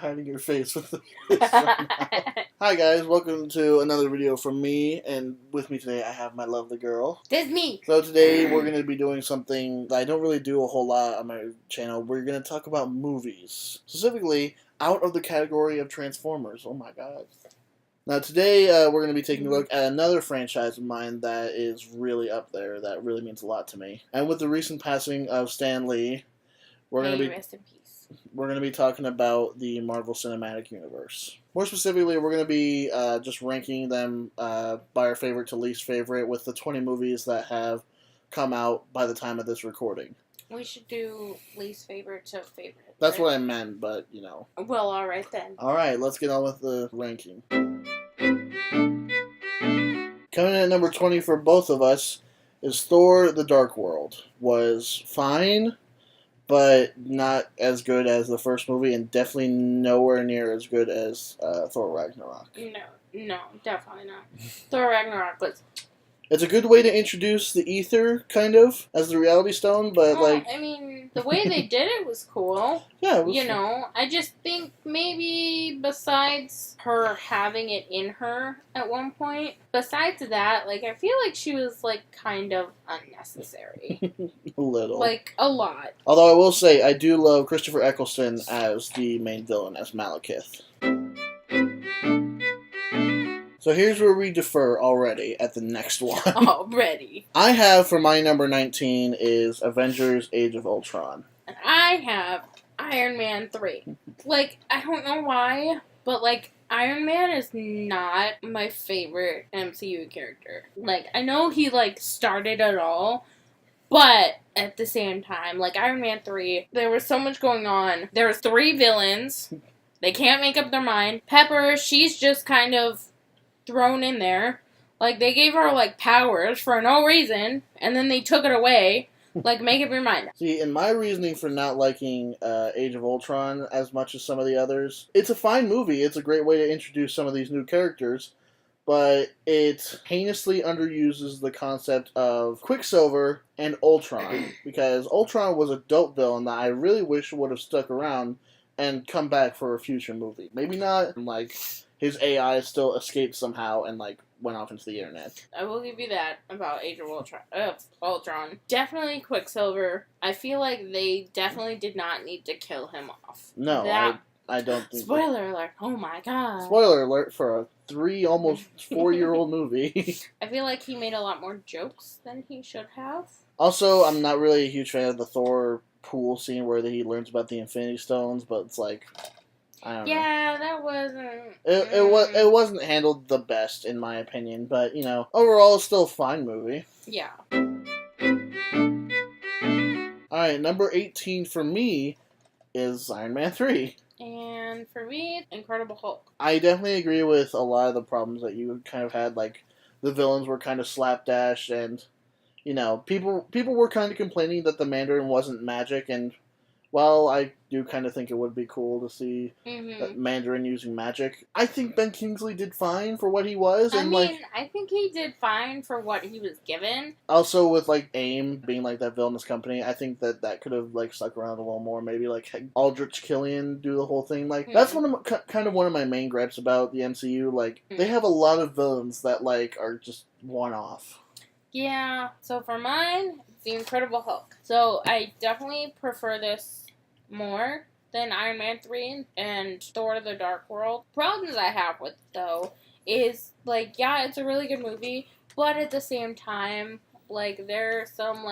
hiding your face with the right now. Hi guys, welcome to another video from me, and with me today I have my lovely girl. That's me! So today we're going to be doing something that I don't really do a whole lot on my channel. We're going to talk about movies. Specifically, out of the category of Transformers. Oh my god. Now today we're going to be taking a look at another franchise of mine that is really up there, that really means a lot to me. And with the recent passing of Stan Lee, we're going to be... rest in peace. We're going to be talking about the Marvel Cinematic Universe. More specifically, we're going to be just ranking them by our favorite to least favorite with the 20 movies that have come out by the time of this recording. We should do least favorite to favorite. That's right? what I meant, but, you know. Well, alright then. Alright, let's get on with the ranking. Coming in at number 20 for both of us is Thor: The Dark World. Was fine, but not as good as the first movie, and definitely nowhere near as good as Thor Ragnarok. No, definitely not. Thor Ragnarok was... It's a good way to introduce the ether, kind of, as the reality stone, but, I mean, the way they did it was cool. Yeah, it was I just think maybe besides her having it in her at one point, besides that, I feel like she was, kind of unnecessary. a little. A lot. Although I will say, I do love Christopher Eccleston as the main villain, as Malekith. So here's where we defer already at the next one. Already. I have, for my number 19, is Avengers Age of Ultron. And I have Iron Man 3. I don't know why, but, Iron Man is not my favorite MCU character. I know he, started it all, but at the same time, Iron Man 3, there was so much going on. There was 3 villains. They can't make up their mind. Pepper, she's just kind of thrown in there. They gave her, powers for no reason, and then they took it away. Make up your mind. See, in my reasoning for not liking Age of Ultron as much as some of the others, it's a fine movie. It's a great way to introduce some of these new characters, but it heinously underuses the concept of Quicksilver and Ultron, because Ultron was a dope villain that I really wish would have stuck around and come back for a future movie. Maybe not, his AI still escaped somehow and, went off into the internet. I will give you that about Age of Ultron. Definitely Quicksilver. I feel like they definitely did not need to kill him off. No, I don't think... Spoiler alert. Oh my god. Spoiler alert for a almost 4-year-old movie. I feel like he made a lot more jokes than he should have. Also, I'm not really a huge fan of the Thor pool scene where he learns about the Infinity Stones, but it's I don't know. Yeah, that wasn't... It wasn't handled the best, in my opinion, but, overall, it's still a fine movie. Yeah. Alright, number 18 for me is Iron Man 3. And for me, Incredible Hulk. I definitely agree with a lot of the problems that you kind of had, the villains were kind of slapdash, and, people were kind of complaining that the Mandarin wasn't magic, and while I do kind of think it would be cool to see that Mandarin using magic, I think Ben Kingsley did fine for what he was. And I think he did fine for what he was given. Also with, AIM being, that villainous company, I think that could have, stuck around a little more. Maybe, Aldrich Killian do the whole thing. That's kind of one of my main gripes about the MCU. They have a lot of villains that, are just one-off. Yeah, so for mine, The Incredible Hulk. So I definitely prefer this more than Iron Man 3 and Thor: The Dark World. Problems I have with it, though, is, yeah, it's a really good movie, but at the same time, there are some,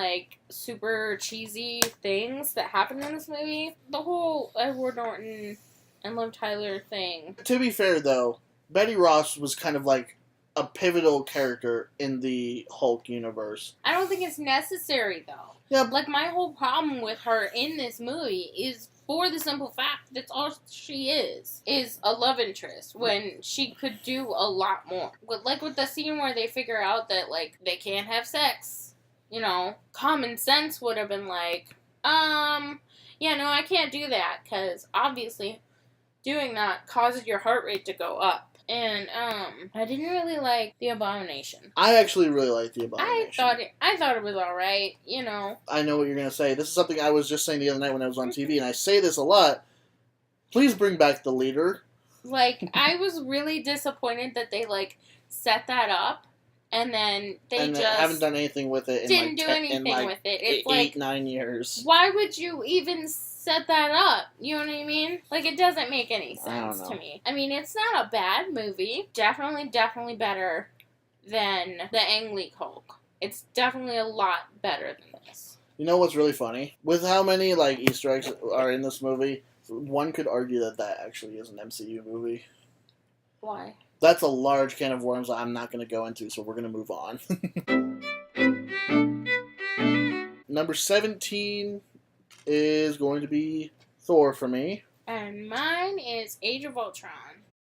super cheesy things that happen in this movie. The whole Edward Norton and Liv Tyler thing. To be fair, though, Betty Ross was kind of, a pivotal character in the Hulk universe. I don't think it's necessary, though. Yeah. My whole problem with her in this movie is for the simple fact that all she is a love interest when she could do a lot more. With the scene where they figure out that, they can't have sex. Common sense would have been yeah, no, I can't do that, because obviously doing that causes your heart rate to go up. And, I didn't really like The Abomination. I actually really liked The Abomination. I thought it was alright, I know what you're going to say. This is something I was just saying the other night when I was on TV, and I say this a lot. Please bring back the leader. Like, I was really disappointed that they, like, set that up, and then they just haven't done anything with it. Didn't do anything with it. It's like 8-9 years. Why would you even set that up? You know what I mean? Like, it doesn't make any sense to me. I mean, it's not a bad movie. Definitely better than the Ang Lee Hulk. It's definitely a lot better than this. You know what's really funny? With how many, like, Easter eggs are in this movie, one could argue that actually is an MCU movie. Why? That's a large can of worms I'm not going to go into, so we're going to move on. Number 17 is going to be Thor for me. And mine is Age of Ultron.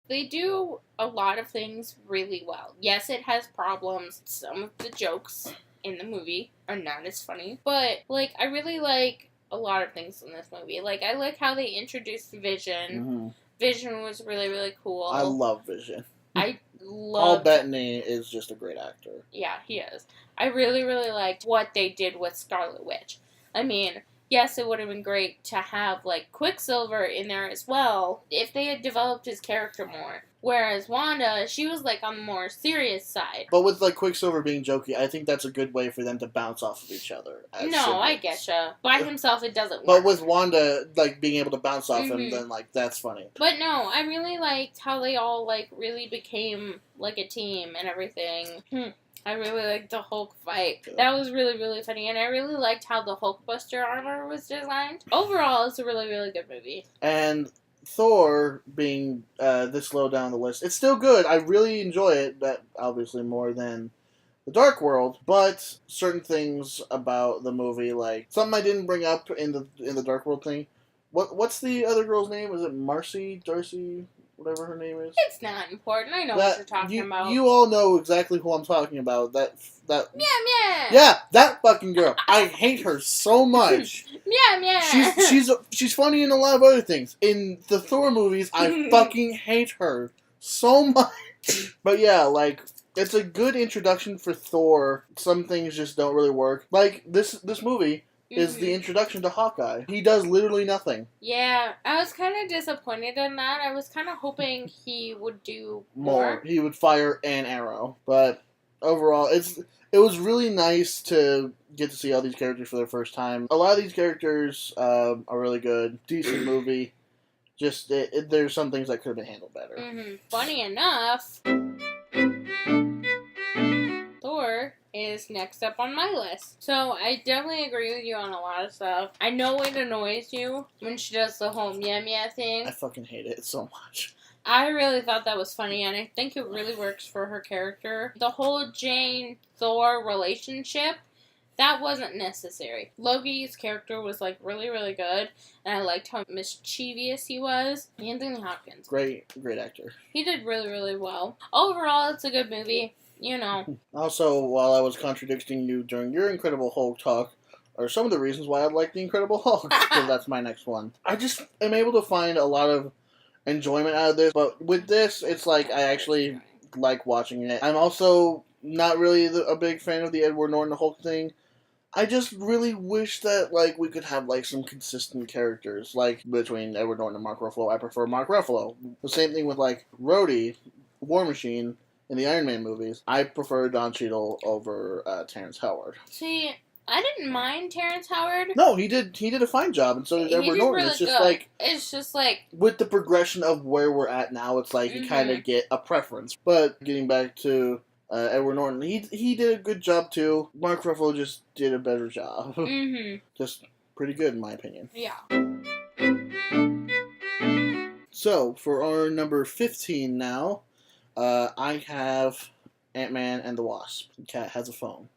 They do a lot of things really well. Yes, it has problems. Some of the jokes in the movie are not as funny. But, like, I really like a lot of things in this movie. Like, I like how they introduced Vision. Mm-hmm. Vision was really, really cool. I love Vision. I love... Paul Bettany is just a great actor. Yeah, he is. I really, really liked what they did with Scarlet Witch. I mean, yes, it would have been great to have, like, Quicksilver in there as well if they had developed his character more. Whereas Wanda, she was, like, on the more serious side. But with, like, Quicksilver being jokey, I think that's a good way for them to bounce off of each other. No, I getcha. By himself, it doesn't work. But with Wanda, like, being able to bounce off him, then, like, that's funny. But no, I really liked how they all, like, really became, like, a team and everything. I really liked the Hulk fight. Yeah. That was really, really funny. And I really liked how the Hulkbuster armor was designed. Overall, it's a really, really good movie. And Thor being this low down the list, it's still good. I really enjoy it, but obviously more than The Dark World. But certain things about the movie, like something I didn't bring up in the Dark World thing. What's the other girl's name? Is it Marcy, Darcy, whatever her name is? It's not important. I know what you're talking about. You all know exactly who I'm talking about. That Yeah, that fucking girl. I hate her so much. Yeah. She's funny in a lot of other things. In the Thor movies, I fucking hate her so much. But yeah, like, it's a good introduction for Thor. Some things just don't really work. Like this movie is the introduction to Hawkeye. He does literally nothing. Yeah, I was kind of disappointed in that. I was kind of hoping he would do more. He would fire an arrow. But overall, it was really nice to get to see all these characters for the first time. A lot of these characters are really good. Decent movie. Just, there's some things that could have been handled better. Funny enough, Thor is next up on my list. So I definitely agree with you on a lot of stuff. I know it annoys you when she does the whole meow thing. I fucking hate it so much. I really thought that was funny, and I think it really works for her character. The whole Jane-Thor relationship, that wasn't necessary. Loki's character was, like, really, really good, and I liked how mischievous he was. Anthony Hopkins. Great actor. He did really, really well. Overall, it's a good movie. You know. Also, while I was contradicting you during your Incredible Hulk talk, are some of the reasons why I like the Incredible Hulk, because that's my next one. I just am able to find a lot of enjoyment out of this, but with this, it's like I actually like watching it. I'm also not really a big fan of the Edward Norton Hulk thing. I just really wish that, like, we could have, like, some consistent characters, like, between Edward Norton and Mark Ruffalo. I prefer Mark Ruffalo. The same thing with, like, Rhodey, War Machine, in the Iron Man movies. I prefer Don Cheadle over Terrence Howard. See, I didn't mind Terrence Howard. No, he did a fine job, and so did Edward Norton. Really it's just like with the progression of where we're at now, it's like you kind of get a preference. But getting back to Edward Norton, he did a good job too. Mark Ruffalo just did a better job. Just pretty good in my opinion. Yeah. So for our number 15 now, I have Ant-Man and the Wasp. Cat has a phone.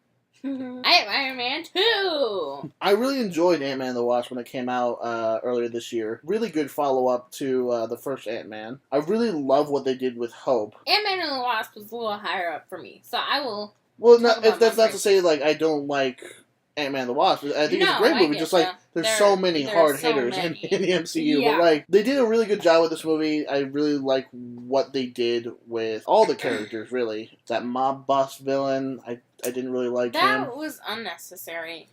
I have Iron Man 2! I really enjoyed Ant-Man and the Wasp when it came out earlier this year. Really good follow-up to the first Ant-Man. I really love what they did with Hope. Ant-Man and the Wasp was a little higher up for me, so I will... Well, if that's not to say, like, I don't like Ant-Man and the Wasp. I think it's a great movie, just like, there's so many hard hitters in the MCU. Yeah. But, like, they did a really good job with this movie. I really like what they did with all the characters, really. That mob boss villain, I didn't really like him. That was unnecessary.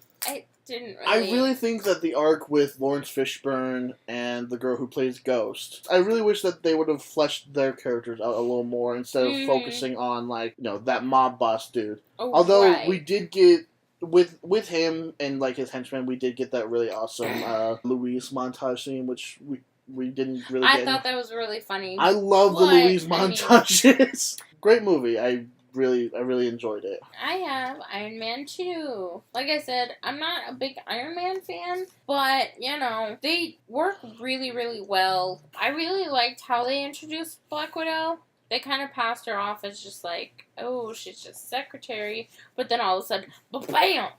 didn't I really... really think that the arc with Lawrence Fishburne and the girl who plays Ghost, I really wish that they would have fleshed their characters out a little more instead of focusing on, like, you know, that mob boss dude. Oh, Although right. we did get, with him and, like, his henchmen, we did get that really awesome Louise montage scene, which we didn't really get. I thought that was really funny. I love the Louise montages. Great movie. I really enjoyed it. I have Iron Man 2. Like I said, I'm not a big Iron Man fan, but, you know, they work really, really well. I really liked how they introduced Black Widow. They kind of passed her off as just like, oh, she's just secretary. But then all of a sudden, bam!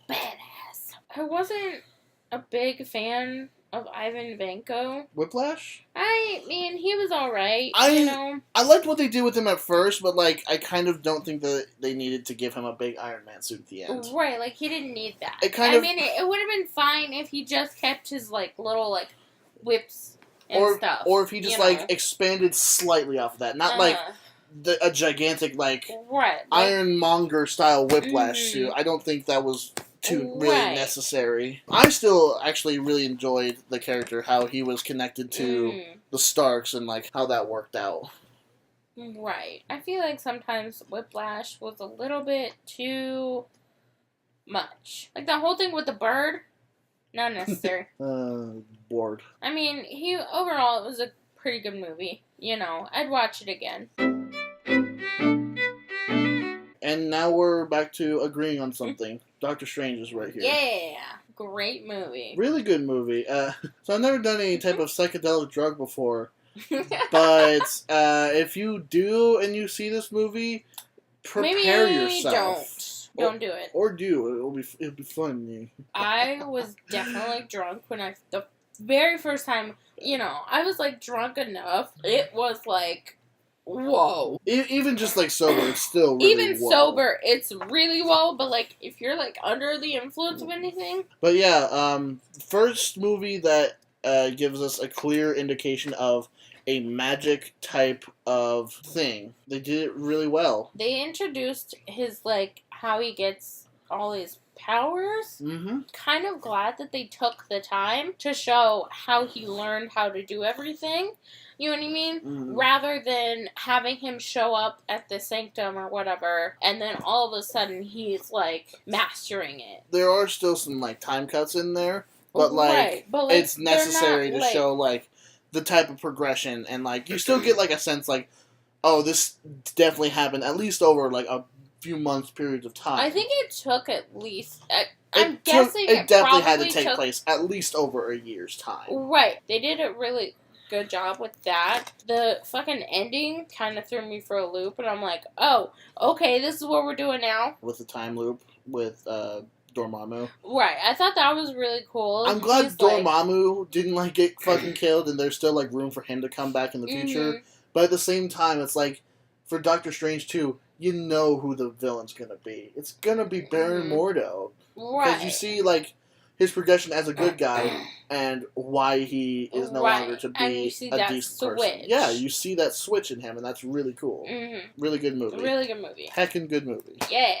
Badass. I wasn't a big fan of Ivan Vanko. Whiplash? I mean, he was alright, you know. I liked what they did with him at first, but, like, I kind of don't think that they needed to give him a big Iron Man suit at the end. Right, like, he didn't need that. It would have been fine if he just kept his, like, little, like, whips and stuff. Or if he just, like, expanded slightly off of that. Not, like, a gigantic, like, Ironmonger-style Whiplash suit. I don't think that was really necessary. I still actually really enjoyed the character, how he was connected to the Starks and, like, how that worked out. Right. I feel like sometimes Whiplash was a little bit too much. Like, the whole thing with the bird, not necessary. Bored. I mean, overall, it was a pretty good movie. You know, I'd watch it again. And now we're back to agreeing on something. Doctor Strange is right here. Yeah! Great movie. Really good movie. So I've never done any type of psychedelic drug before. But if you do and you see this movie, prepare yourself. Don't do it. Or do. It'll be fun. I was definitely drunk when the very first time, you know, I was, like, drunk enough. It was, like, whoa. Even just, like, sober, it's still really Even whoa. sober, it's really whoa, but, like, if you're, like, under the influence of anything. But, yeah, first movie that gives us a clear indication of a magic type of thing. They did it really well. They introduced his, like, how he gets all his powers. Kind of glad that they took the time to show how he learned how to do everything. You know what I mean? Rather than having him show up at the sanctum or whatever, and then all of a sudden he's, like, mastering it. There are still some, like, time cuts in there, but, like, it's necessary to show, like, the type of progression, and, like, you still get, like, a sense, like, oh, this definitely happened at least over, like, a few months periods of time. I think it took at least... I'm guessing it definitely had to take place at least over a year's time. Right. They did a really good job with that. The fucking ending kind of threw me for a loop, and I'm like, oh, okay, this is what we're doing now. With the time loop, with Dormammu. Right. I thought that was really cool. I'm glad Dormammu didn't, like, get fucking killed, and there's still, like, room for him to come back in the future. But at the same time, it's like, for Doctor Strange 2, you know who the villain's gonna be. It's gonna be Baron Mordo. Right. Because you see, like, his progression as a good guy and why he is no longer to be a decent person. Yeah, you see that switch in him, and that's really cool. Really good movie. Really good movie. Heckin' good movie. Yeah.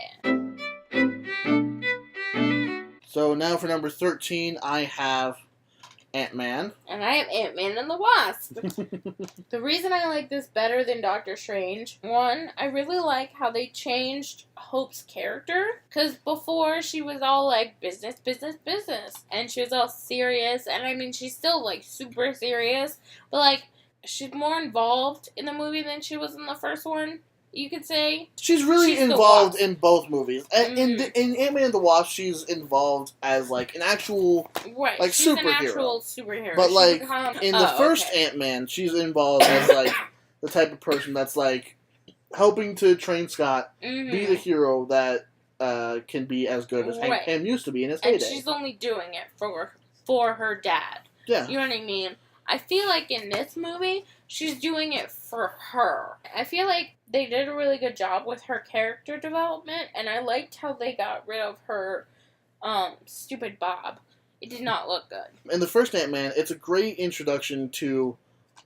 So now for number 13, I have Ant-Man. And I have Ant-Man and the Wasp. The reason I like this better than Doctor Strange, one, I really like how they changed Hope's character. Because before, she was all like, business, business, business. And she was all serious. And I mean, she's still like super serious. But like, she's more involved in the movie than she was in the first one. You could say. She's really involved in both movies. And in Ant-Man and the Wasp, she's involved as, like, an actual, like, she's superhero. An actual superhero. But, like, in the first Ant-Man, she's involved as, like, the type of person that's, like, helping to train Scott, be the hero that can be as good as Hank Pym used to be in his heyday. And she's only doing it for her dad. Yeah. You know what I mean? I feel like in this movie, she's doing it for her. I feel like they did a really good job with her character development, and I liked how they got rid of her stupid Bob. It did not look good. In the first Ant-Man, it's a great introduction to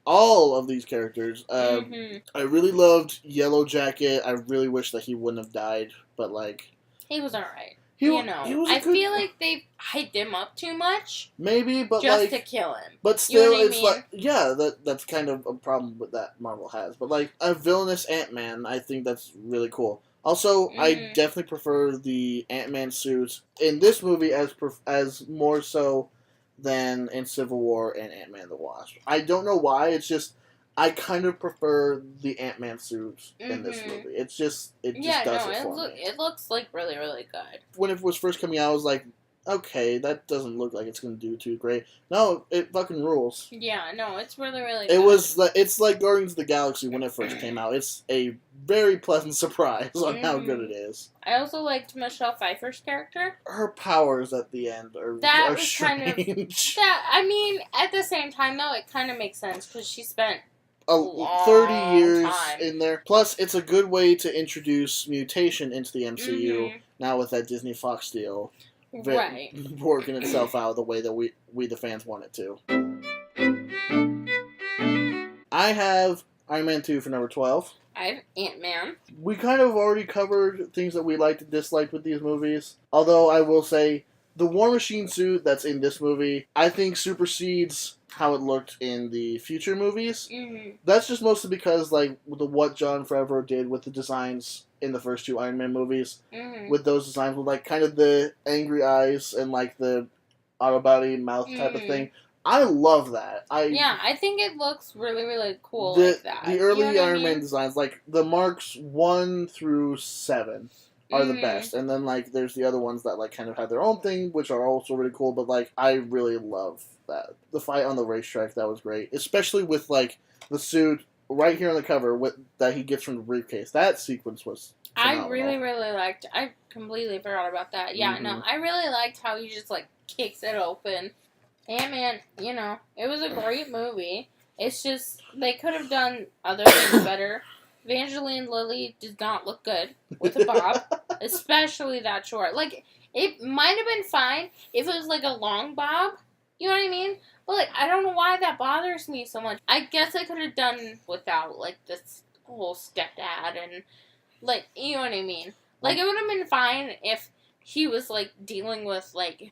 all of these characters. I really loved Yellow Jacket. I really wish that he wouldn't have died, but, like... He was alright. He was a I good, feel like they hyped him up too much. maybe, but just to kill him. But still, you know what it's I mean? like, yeah, that's kind of a problem with that Marvel has. But like a villainous Ant-Man, I think that's really cool. Also, I definitely prefer the Ant-Man suit in this movie as more so than in Civil War and Ant-Man the Wasp. I don't know why. It's just I kind of prefer the Ant-Man suit in this movie. It just does it for me. It looks like really, really good. When it was first coming out, I was like, okay, that doesn't look like it's going to do too great. No, it fucking rules. Yeah, no, it's really, really good. It's like Guardians of the Galaxy when it first came out. It's a very pleasant surprise on how good it is. I also liked Michelle Pfeiffer's character. Her powers at the end are strange. I mean, at the same time, though, it kind of makes sense because she spent 30 years in there. Plus, it's a good way to introduce mutation into the MCU now with that Disney Fox deal. Right. Working itself out the way that we the fans want it to. I have Iron Man 2 for number 12. I have Ant-Man. We kind of already covered things that we liked and disliked with these movies. Although I will say, the War Machine suit that's in this movie, I think supersedes how it looked in the future movies. That's just mostly because, like, what Jon Favreau did with the designs in the first two Iron Man movies, with those designs with, like, kind of the angry eyes and, like, the auto body mouth type of thing. I love that. I think it looks really, really cool like that. The early Iron Man designs, like, the Marks 1 through 7 are the best. And then, like, there's the other ones that, like, kind of have their own thing, which are also really cool, but, like, I really love that. The fight on the racetrack, that was great. Especially with, like, the suit right here on the cover that he gets from the briefcase. That sequence was phenomenal. I really, really liked. I completely forgot about that. Yeah, no, I really liked how he just, like, kicks it open. Ant-Man, it was a great movie. It's just, they could have done other things better. Evangeline Lilly does not look good with a bob, especially that short. Like, it might have been fine if it was, like, a long bob. You know what I mean? But, like, I don't know why that bothers me so much. I guess I could have done without, like, this whole stepdad and, like, you know what I mean? Like, it would have been fine if he was, like, dealing with, like,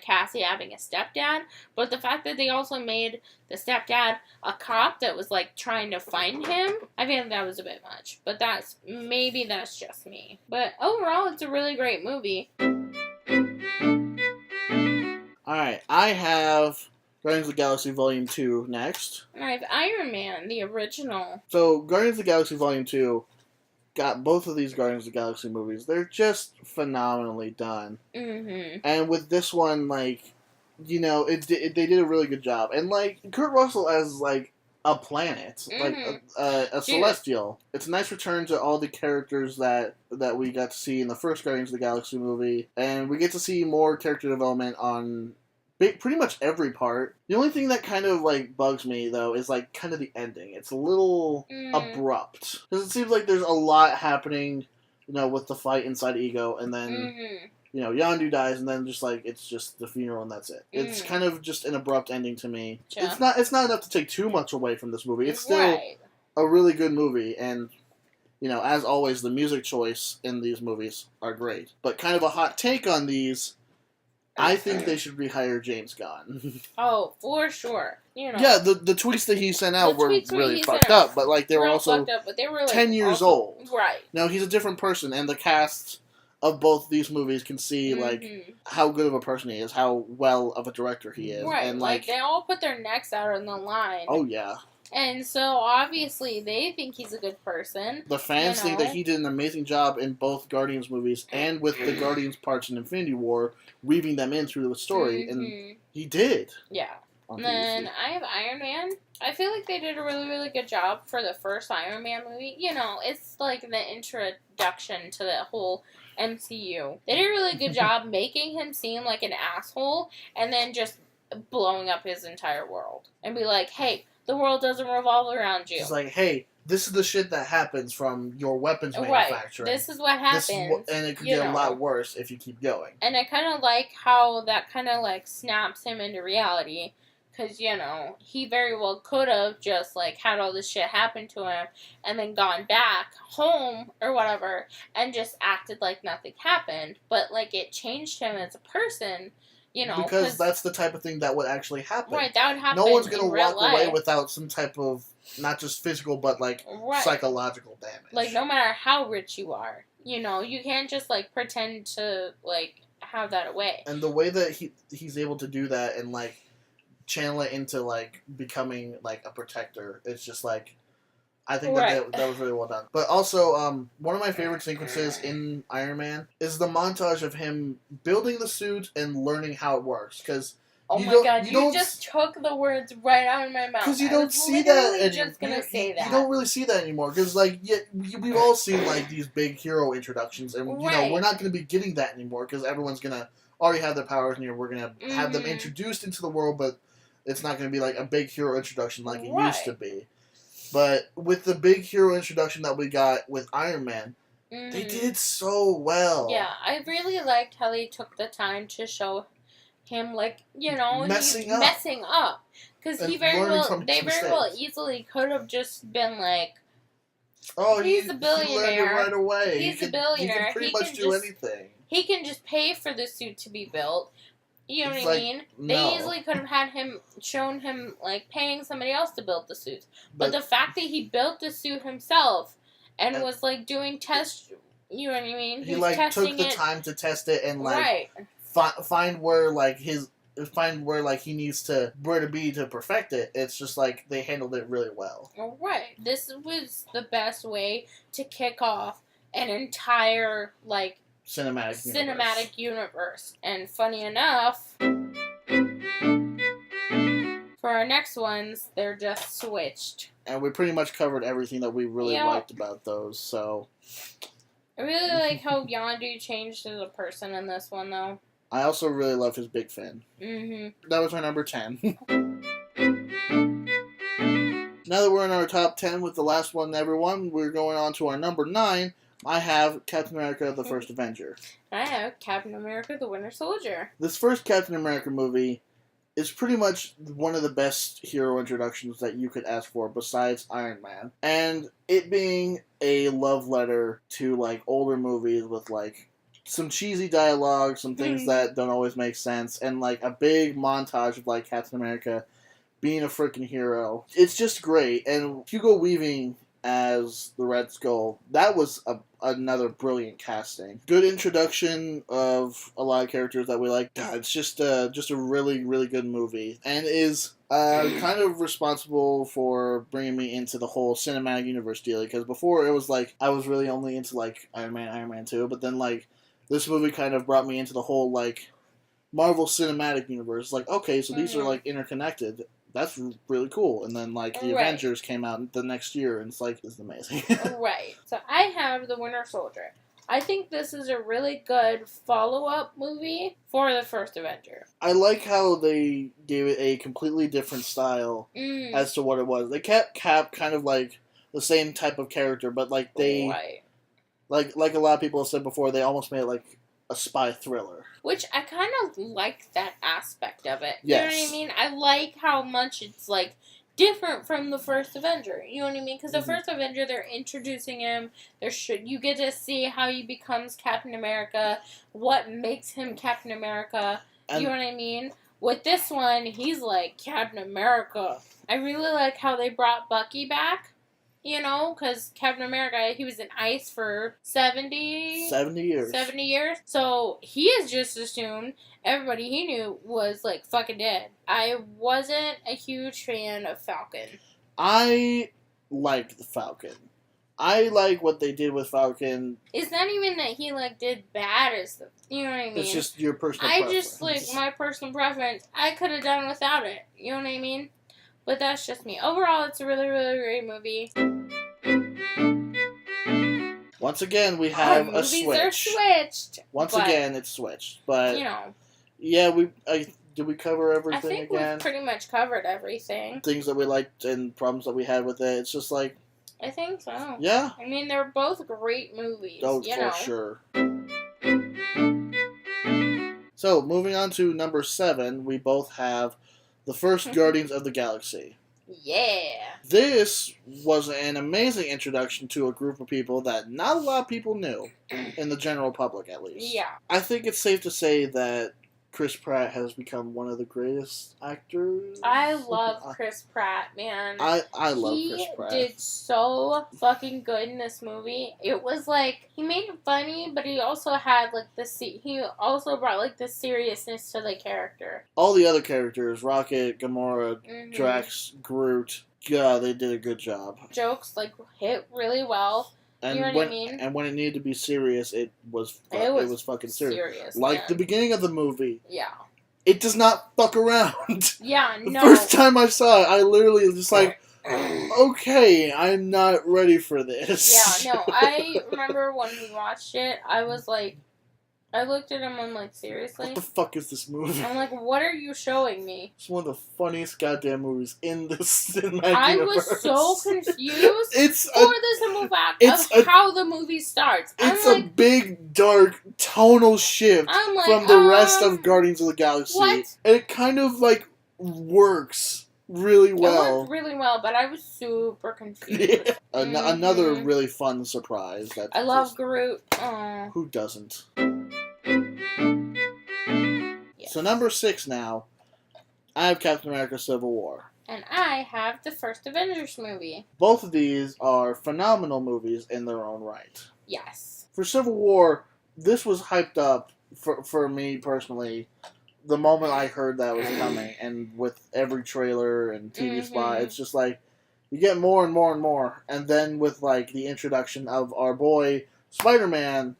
Cassie having a stepdad. But the fact that they also made the stepdad a cop that was, like, trying to find him, I feel like that was a bit much. But maybe that's just me. But overall, it's a really great movie. Alright, I have Guardians of the Galaxy Volume 2 next. I have Iron Man, the original. So, Guardians of the Galaxy Volume 2 got both of these Guardians of the Galaxy movies. They're just phenomenally done. And with this one, like, they did a really good job. And, like, Kurt Russell as, like, a planet, like a celestial. It's a nice return to all the characters that we got to see in the first Guardians of the Galaxy movie. And we get to see more character development on pretty much every part. The only thing that kind of, like, bugs me, though, is, like, kind of the ending. It's a little abrupt. Because it seems like there's a lot happening, with the fight inside Ego, and then, Yondu dies, and then just, like, it's just the funeral, and that's it. It's kind of just an abrupt ending to me. Yeah. It's not enough to take too much away from this movie. It's still a really good movie, and, as always, the music choice in these movies are great. But kind of a hot take on these, I think they should rehire James Gunn. Oh, for sure. Yeah, the tweets that he sent out were really fucked up, but, like, they were also fucked up, but they were, like, 10 years old. Right. Now, he's a different person, and the cast of both these movies can see, like, how good of a person he is, how well of a director he is. Right, and, like, they all put their necks out on the line. Oh, yeah. And so, obviously, they think he's a good person. The fans think that he did an amazing job in both Guardians movies and with the Guardians parts in Infinity War, weaving them in through the story, and he did. Yeah. And then I have Iron Man. I feel like they did a really, really good job for the first Iron Man movie. It's like the introduction to the whole MCU. They did a really good job making him seem like an asshole and then just blowing up his entire world. And be like, hey, the world doesn't revolve around you. It's like, hey, this is the shit that happens from your weapons manufacturing. Right. This is what happens. And it could get a lot worse if you keep going. And I kind of like how that kind of, like, snaps him into reality. because, you know, he very well could have just, like, had all this shit happen to him and then gone back home or whatever and just acted like nothing happened. But, like, it changed him as a person, you know. Because that's the type of thing that would actually happen. Right, that would happen. No one's going to walk life. away without some type of, not just physical, but, like, psychological damage. Like, no matter how rich you are, you know, you can't just, like, pretend to, like, have that away. And the way that he's able to do that and, like, channel it into, like, becoming, like, a protector, it's just, like, I think that was really well done. But also, one of my favorite sequences in Iron Man is the montage of him building the suit and learning how it works. Because oh my god, you just took the words right out of my mouth. Because you don't see that. And just gonna say that. You don't really see that anymore. Because, like, we've all seen, like, these big hero introductions. And, you know, we're not going to be getting that anymore. Because everyone's going to already have their powers. And we're going to have them introduced into the world. But it's not going to be, like, a big hero introduction like it used to be. But with the big hero introduction that we got with Iron Man, they did it so well. Yeah, I really liked how they took the time to show him, like, you know, messing up. Because they very well easily could have just been like, oh, he's a billionaire. He learned it right away. He's a billionaire. He can pretty much do anything. He can just pay for the suit to be built. You know what I mean? No. They easily could have had shown him, like, paying somebody else to build the suits. But the fact that he built the suit himself and was, like, doing tests, you know what I mean? He like, took the time to test it and, like, find where, like, he needs to, where to be to perfect it. It's just, like, they handled it really well. Right. This was the best way to kick off an entire, like, cinematic universe. And funny enough, for our next ones, they're just switched. And we pretty much covered everything that we really liked about those, so. I really like how Yondu changed as a person in this one, though. I also really love his big fin. Mm-hmm. That was our number 10. Now that we're in our top 10 with the last one, everyone, we're going on to our number 9. I have Captain America, the First Avenger. I have Captain America, the Winter Soldier. This first Captain America movie is pretty much one of the best hero introductions that you could ask for besides Iron Man. And it being a love letter to, like, older movies with, like, some cheesy dialogue, some things that don't always make sense, and, like, a big montage of, like, Captain America being a freaking hero. It's just great. And Hugo Weaving as the Red Skull, that was another brilliant casting. Good introduction of a lot of characters that we like. God, it's just a really, really good movie. And is kind of responsible for bringing me into the whole cinematic universe deal. Because before it was like, I was really only into, like, Iron Man 2. But then, like, this movie kind of brought me into the whole, like, Marvel Cinematic Universe. Like, okay, so these are, like, interconnected. That's really cool. And then, like, the Avengers came out the next year, and it's like, this is amazing. Right. So I have The Winter Soldier. I think this is a really good follow-up movie for the first Avenger. I like how they gave it a completely different style as to what it was. They kept Cap kind of, like, the same type of character, but, like, they... Like a lot of people have said before, they almost made it, like, a spy thriller. Which I kind of like that aspect of it. Yes. You know what I mean? I like how much it's, like, different from the first Avenger. You know what I mean? Because the first Avenger, they're introducing him. You get to see how he becomes Captain America, what makes him Captain America. You know what I mean? With this one, he's like Captain America. I really like how they brought Bucky back. You know, because Captain America, he was in ice for 70 years. 70 years. So he is just assumed everybody he knew was, like, fucking dead. I wasn't a huge fan of Falcon. I like the Falcon. I like what they did with Falcon. It's not even that he, like, did bad as the... You know what I mean? It's just your personal preference. I just, like, my personal preference. I could have done without it. You know what I mean? But that's just me. Overall, it's a really, really great movie. Once again, we have a switch. Movies are switched. Once again, it's switched. But, you know. Yeah, did we cover everything again? I think we've pretty much covered everything. Things that we liked and problems that we had with it. It's just like... I think so. Yeah. I mean, they're both great movies. Oh, for sure. So, moving on to number 7, we both have the first Guardians of the Galaxy. Yeah. This was an amazing introduction to a group of people that not a lot of people knew, in the general public at least. Yeah. I think it's safe to say that Chris Pratt has become one of the greatest actors. I love Chris Pratt, man. I love Chris Pratt. He did so fucking good in this movie. It was like, he made it funny, but he also had like he also brought like the seriousness to the character. All the other characters, Rocket, Gamora, Mm-hmm. Drax, Groot, God, they did a good job. Jokes like hit really well. And you know what I mean? And when it needed to be serious, it was fucking serious. Like the beginning of the movie. Yeah. It does not fuck around. Yeah, The no. first time I saw it, I literally was just like, okay, I'm not ready for this. Yeah, no. I remember when we watched it, I was like, I looked at him, I'm like, seriously? What the fuck is this movie? I'm like, what are you showing me? It's one of the funniest goddamn movies in this cinematic I universe. was so confused It's for the simple fact of how the movie starts. It's I'm like, a big, dark, tonal shift I'm like, from the rest of Guardians of the Galaxy. what? And it kind of, like, works really well. It worked really well, but I was super confused. Yeah. Another really fun surprise. That I love Groot. Aww. Who doesn't? Yes. So number 6 now, I have Captain America Civil War. And I have the first Avengers movie. Both of these are phenomenal movies in their own right. Yes. For Civil War, this was hyped up for me personally the moment I heard that was coming. And with every trailer and TV spot, it's just like, you get more and more and more. And then with like the introduction of our boy Spider-Man,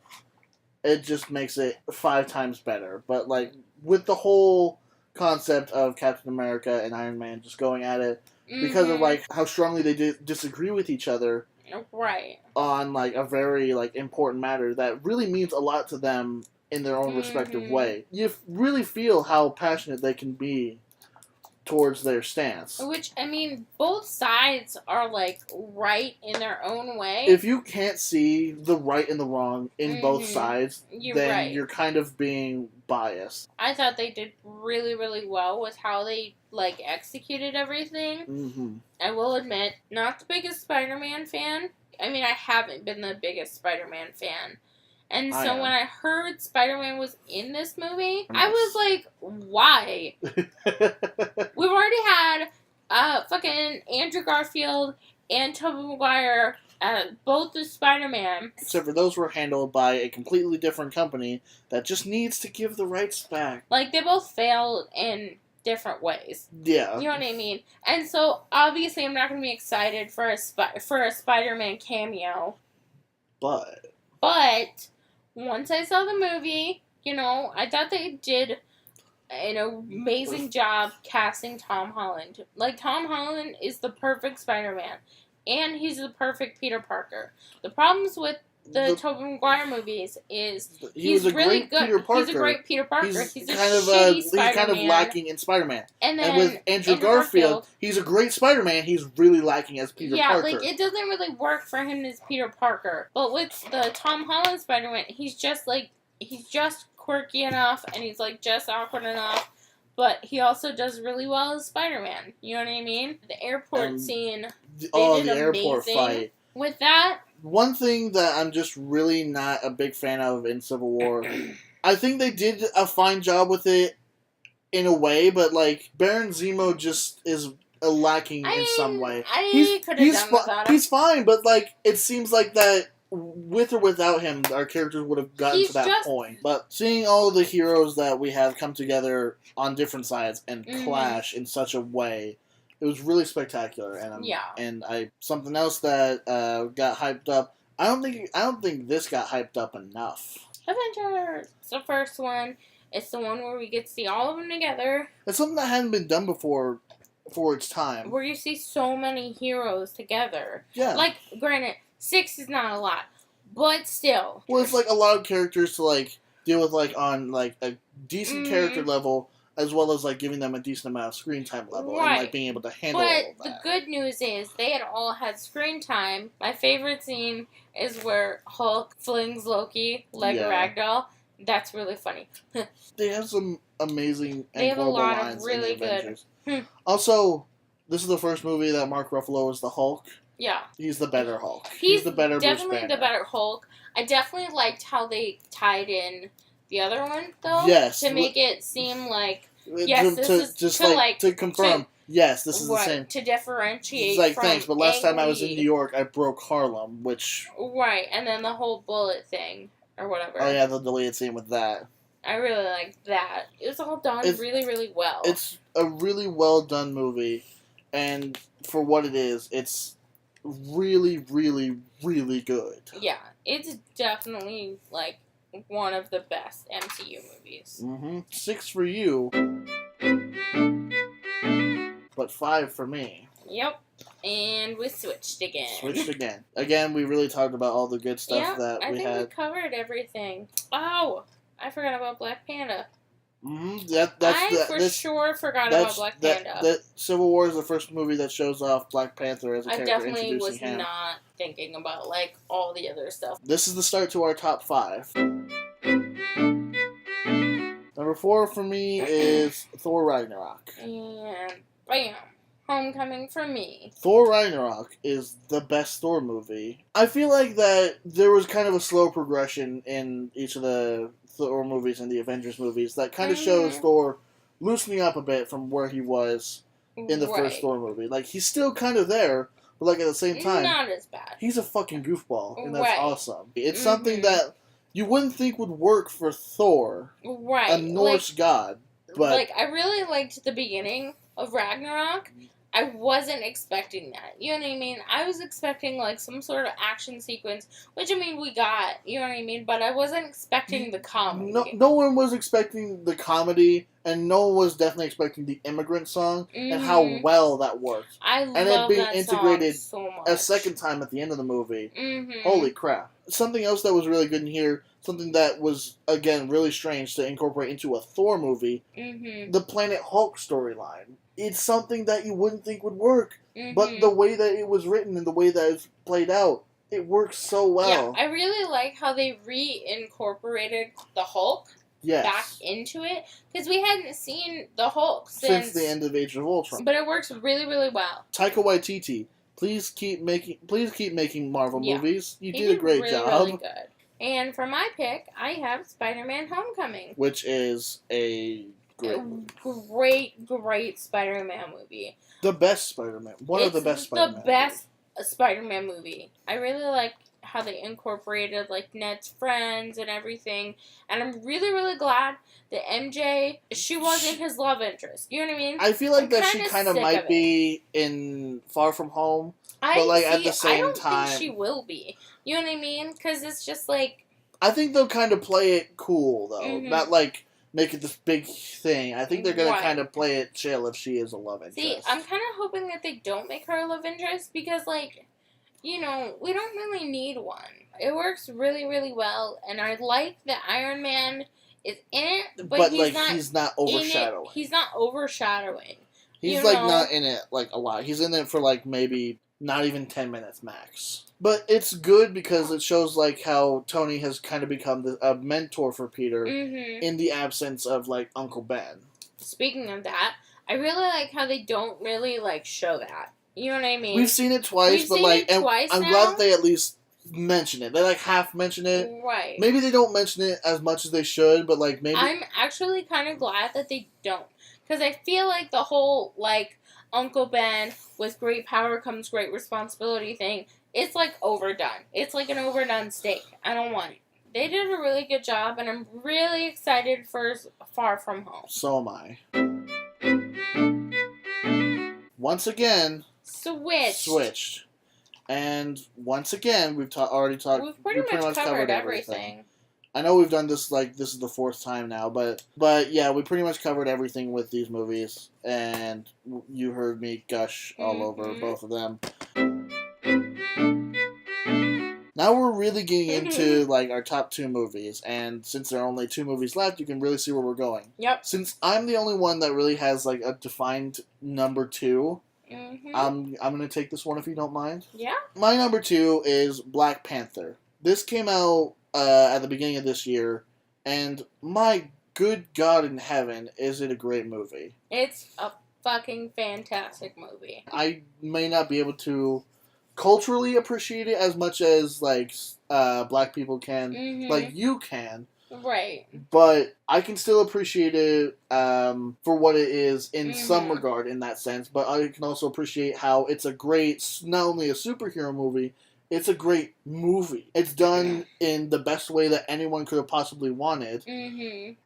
it just makes it 5 times better. But like with the whole concept of Captain America and Iron Man just going at it because of like how strongly they disagree with each other, right, on like a very like important matter that really means a lot to them in their own respective way. You really feel how passionate they can be towards their stance. Which, I mean, both sides are, like, right in their own way. If you can't see the right and the wrong in both sides, then you're kind of being biased. I thought they did really, really well with how they, like, executed everything. I will admit, not the biggest Spider-Man fan. I mean, I haven't been the biggest Spider-Man fan. And so when I heard Spider-Man was in this movie, I was like, why? We've already had fucking Andrew Garfield and Tobey Maguire, both the Spider-Man. Except for those were handled by a completely different company that just needs to give the rights back. Like, they both failed in different ways. Yeah. You know what I mean? And so, obviously, I'm not going to be excited for a Spider-Man cameo. But once I saw the movie, you know, I thought they did an amazing job casting Tom Holland. Like, Tom Holland is the perfect Spider-Man, and he's the perfect Peter Parker. The problems with the Tobey Maguire movies is he's really good. He's a great Peter Parker. He's a shitty Spider-Man. He's kind of lacking in Spider-Man. And then with Andrew Garfield, he's a great Spider-Man. He's really lacking as Peter Parker. Yeah, like, it doesn't really work for him as Peter Parker. But with the Tom Holland Spider-Man, he's just quirky enough, and he's, like, just awkward enough. But he also does really well as Spider-Man. You know what I mean? The airport scene. The airport fight. With that. One thing that I'm just really not a big fan of in Civil War, I think they did a fine job with it in a way, but like Baron Zemo just is lacking in some way. He's fine, but like it seems like that with or without him, our characters would have gotten to that point. But seeing all the heroes that we have come together on different sides and clash in such a way, it was really spectacular, and something else that got hyped up. I don't think this got hyped up enough. Avengers, it's the first one. It's the one where we get to see all of them together. It's something that hadn't been done before for its time. Where you see so many heroes together. Yeah. Like, granted, 6 is not a lot, but still. Well, it's like a lot of characters to like deal with, like on like a decent character level, as well as, like, giving them a decent amount of screen time level and, like, being able to handle all of that. But the good news is they had all had screen time. My favorite scene is where Hulk flings Loki like a ragdoll. That's really funny. They have some amazing They and have a quotable lot lines of really in the Avengers. good. Also, this is the first movie that Mark Ruffalo is the Hulk. Yeah. He's the better Hulk. He's the better Bruce definitely Banner. the better Hulk. I definitely liked how they tied in the other one, though. Yes. To make it seem like, yes, this is just to confirm. Yes, this is the right, same. to differentiate It's like, from thanks, but last time I was in Ang New York, I broke Harlem, which... Right, and then the whole bullet thing, or whatever. Oh yeah, the deleted scene with that. I really liked that. It was all done really, really well. It's a really well done movie, and for what it is, it's really, really, really good. Yeah, it's definitely, like, one of the best MCU movies. 6 for you, but 5 for me. Yep. And we switched again. Again, we really talked about all the good stuff that we had. I think we covered everything. Oh, I forgot about Black Panda. I sure forgot about Black Panda. That Civil War is the first movie that shows off Black Panther as a character. I definitely was him. not thinking about, like, all the other stuff. This is the start to our top 5. Number 4 for me is Thor Ragnarok. And bam! Homecoming for me. Thor Ragnarok is the best Thor movie. I feel like that there was kind of a slow progression in each of the Thor movies and the Avengers movies that kind of shows Thor loosening up a bit from where he was in the first Thor movie. Like, he's still kind of there, but like at the same time, not as bad. He's a fucking goofball, and that's awesome. It's something that you wouldn't think would work for Thor, a Norse god. But like, I really liked the beginning of Ragnarok. I wasn't expecting that. You know what I mean? I was expecting, like, some sort of action sequence, which, I mean, we got. You know what I mean? But I wasn't expecting the comedy. No one was expecting the comedy, and no one was definitely expecting the immigrant song, and how well that worked. I love that song so much. And it being integrated a second time at the end of the movie. Holy crap. Something else that was really good in here, something that was, again, really strange to incorporate into a Thor movie, the Planet Hulk storyline. It's something that you wouldn't think would work, but the way that it was written and the way that it's played out, it works so well. Yeah, I really like how they reincorporated the Hulk back into it, because we hadn't seen the Hulk since the end of Age of Ultron. But it works really, really well. Taika Waititi, please keep making Marvel movies. You did a great job. Really good. And for my pick, I have Spider-Man: Homecoming, which is a great Spider-Man movie. The best Spider-Man. One of the best Spider-Man. The best Spider-Man movie. I really like how they incorporated, like, Ned's friends and everything. And I'm really, really glad that MJ, she wasn't his love interest. You know what I mean? I feel like that she kind of might be in Far From Home. But, like, at the same time, I don't think she will be. You know what I mean? Because it's just, like... I think they'll kind of play it cool, though. Not, like, make it this big thing. I think they're going to kind of play it chill if she is a love interest. See, I'm kind of hoping that they don't make her a love interest because, like, you know, we don't really need one. It works really, really well, and I like that Iron Man is in it, but he's not overshadowing. He's not overshadowing. He's, like, not in it, like, a lot. He's in it for, like, maybe not even 10 minutes max. But it's good because it shows, like, how Tony has kind of become a mentor for Peter in the absence of, like, Uncle Ben. Speaking of that, I really like how they don't really, like, show that. You know what I mean? We've seen it twice, I'm glad they at least mention it. They, like, half mention it. Right. Maybe they don't mention it as much as they should, but, like, maybe... I'm actually kind of glad that they don't. Because I feel like the whole, like, Uncle Ben, with great power comes great responsibility thing, it's, like, overdone. It's like an overdone steak. I don't want it. They did a really good job, and I'm really excited for Far From Home. So am I. Once again... Switched. And once again, we've already talked... We've pretty much covered everything. I know we've done this, like, this is the 4th time now, but yeah, we pretty much covered everything with these movies, and you heard me gush all over both of them. Now we're really getting into, like, our top 2 movies, and since there are only 2 movies left, you can really see where we're going. Yep. Since I'm the only one that really has, like, a defined number 2, I'm going to take this one if you don't mind. Yeah. My number 2 is Black Panther. This came out at the beginning of this year, And my good God in heaven, is it a great movie. It's a fucking fantastic movie. I may not be able to culturally appreciate it as much as, like, black people can, like you can. Right. But I can still appreciate it for what it is in some regard in that sense. But I can also appreciate how it's a great, not only a superhero movie, it's a great movie. It's done in the best way that anyone could have possibly wanted.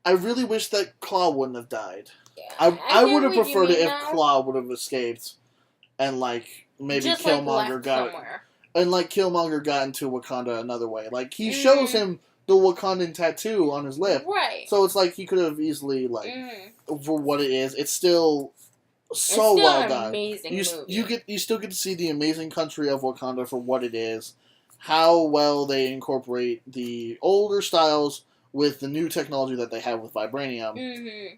I really wish that Claw wouldn't have died. Yeah, I would have preferred it if Claw would have escaped and, like, maybe just, Killmonger like, got somewhere. And, like, Killmonger got into Wakanda another way. Like, he shows him the Wakandan tattoo on his lip. Right. So it's like he could have easily, like, for what it is, it's still so well done. Amazing movie. You still get to see the amazing country of Wakanda for what it is, how well they incorporate the older styles with the new technology that they have with vibranium.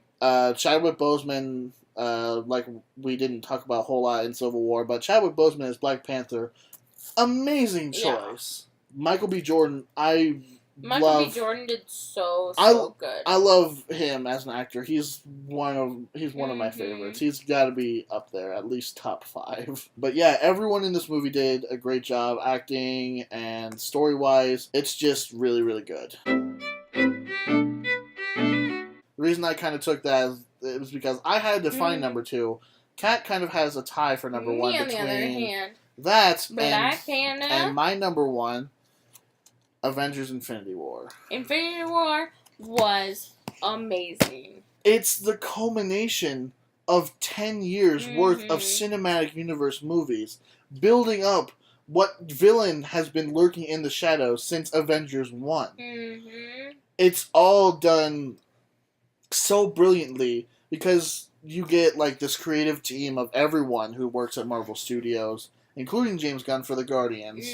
Chadwick Boseman, like we didn't talk about a whole lot in Civil War, but Chadwick Boseman as Black Panther, amazing choice. Yeah. Michael B. Jordan, Michael B. Jordan did so good. I love him as an actor. He's one of my favorites. He's got to be up there, at least top 5. But yeah, everyone in this movie did a great job acting and story-wise. It's just really, really good. The reason I kind of took that it was because I had to find number 2. Kat kind of has a tie for number 1 between on the other hand, that and my number 1. Avengers Infinity War. Infinity War was amazing. It's the culmination of 10 years worth of cinematic universe movies, building up what villain has been lurking in the shadows since Avengers 1. It's all done so brilliantly because you get, like, this creative team of everyone who works at Marvel Studios, including James Gunn for the Guardians.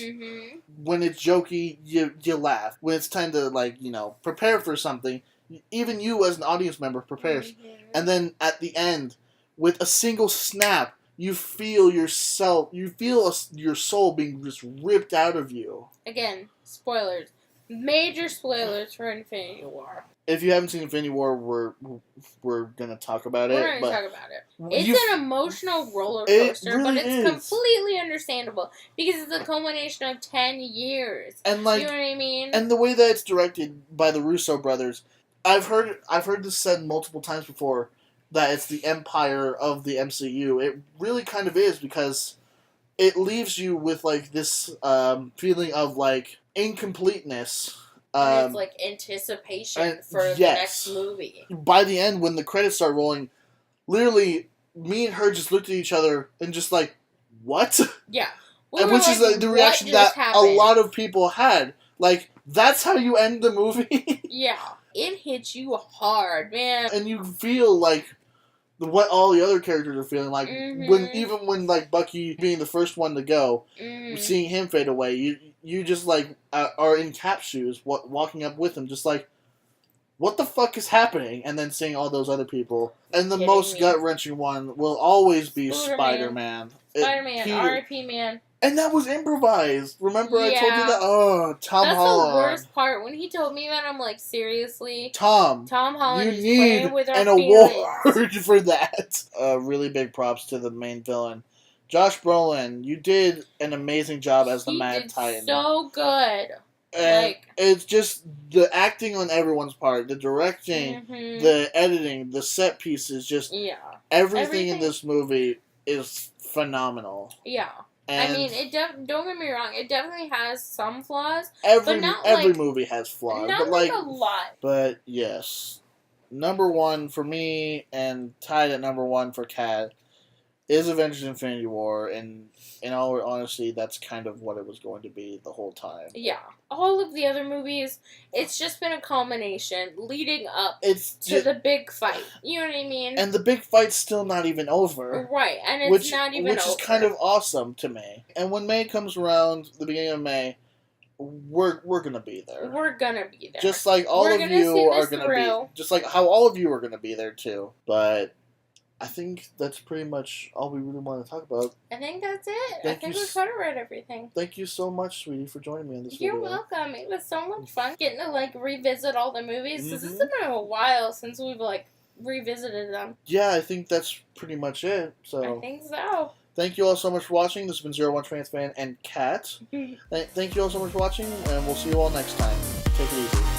When it's jokey, you laugh. When it's time to, like, prepare for something, even you as an audience member prepares. And then at the end, with a single snap, you feel your soul being just ripped out of you. Again, spoilers. Major spoilers for Infinity War. If you haven't seen Infinity War, we're gonna talk about it. We're gonna talk about it. It's an emotional roller coaster, but it's completely understandable because it's a culmination of 10 years. And, like, you know what I mean? And the way that it's directed by the Russo brothers, I've heard this said multiple times before that it's the empire of the MCU. It really kind of is because it leaves you with, like, this feeling of, like, incompleteness. And it's like anticipation for the next movie. By the end, when the credits start rolling, literally, me and her just looked at each other and just like, what? Yeah. Which is the reaction that a lot of people had. Like, that's how you end the movie? Yeah. It hits you hard, man. And you feel like what all the other characters are feeling like. When like Bucky being the first one to go, seeing him fade away, you just like are in Cap shoes, walking up with him, just like, what the fuck is happening? And then seeing all those other people. And the most gut-wrenching one will always be Spider-Man. Spider-Man, R.I.P. man. And that was improvised. Remember I told you that? Oh, Tom Holland. That's the worst part. When he told me that, I'm like, seriously? Tom Holland you is need playing with our an award for that. Really big props to the main villain. Josh Brolin, you did an amazing job as the Mad Titan. So good. And it's just the acting on everyone's part, the directing, the editing, the set pieces, just everything in this movie is phenomenal. Yeah. And I mean, don't get me wrong, it definitely has some flaws, every but movie has flaws, not but like a lot. But yes, number 1 for me and tied at number 1 for Kat is Avengers Infinity War, and in all honesty, that's kind of what it was going to be the whole time. Yeah. All of the other movies, it's just been a culmination leading up to the big fight. You know what I mean? And the big fight's still not even over. Right, and it's not even over. Which is kind of awesome to me. And when May comes around, the beginning of May, we're gonna be there. We're gonna be there. Just like all of you are gonna be. Just like how all of you are gonna be there too. But I think that's pretty much all we really want to talk about. I think that's it. I Thank think you we covered everything. Thank you so much, sweetie, for joining me on this You're video. welcome. It was so much fun getting to like revisit all the movies. This has Mhm. been a while since we've like revisited them. Yeah, I think that's pretty much it. So I think so. thank you all so much for watching. This has been 01 Trans Fan and Kat. Thank you all so much for watching, and we'll see you all next time. Take it easy.